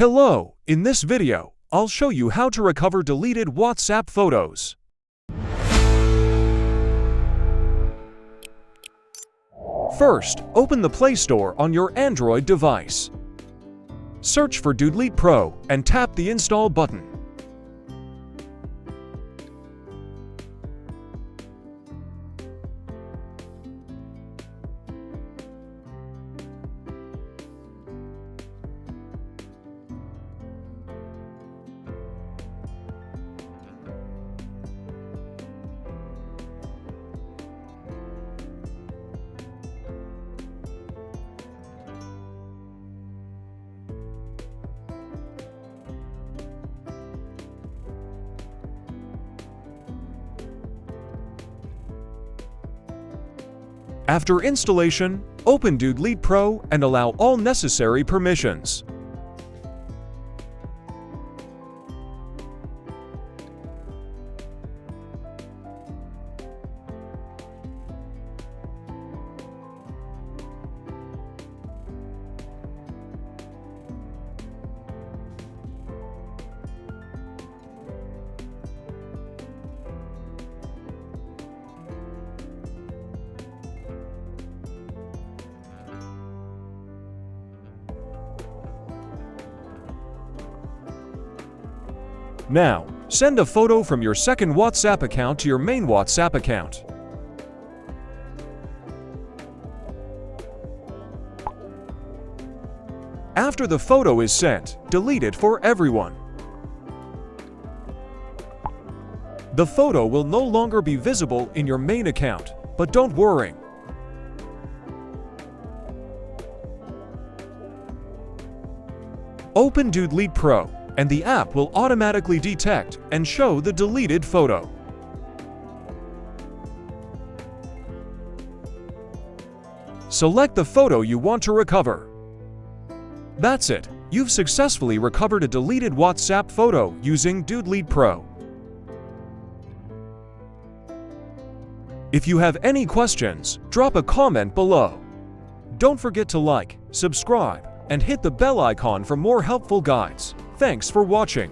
Hello, in this video, I'll show you how to recover deleted WhatsApp photos. First, open the Play Store on your Android device. Search for Doodleet Pro and tap the Install button. After installation, open Doodleet Pro and allow all necessary permissions. Now, send a photo from your second WhatsApp account to your main WhatsApp account. After the photo is sent, delete it for everyone. The photo will no longer be visible in your main account, but don't worry. Open Doodleet Pro, and the app will automatically detect and show the deleted photo. Select the photo you want to recover. That's it. You've successfully recovered a deleted WhatsApp photo using Doodleet Pro. If you have any questions, drop a comment below. Don't forget to like, subscribe, and hit the bell icon for more helpful guides. Thanks for watching.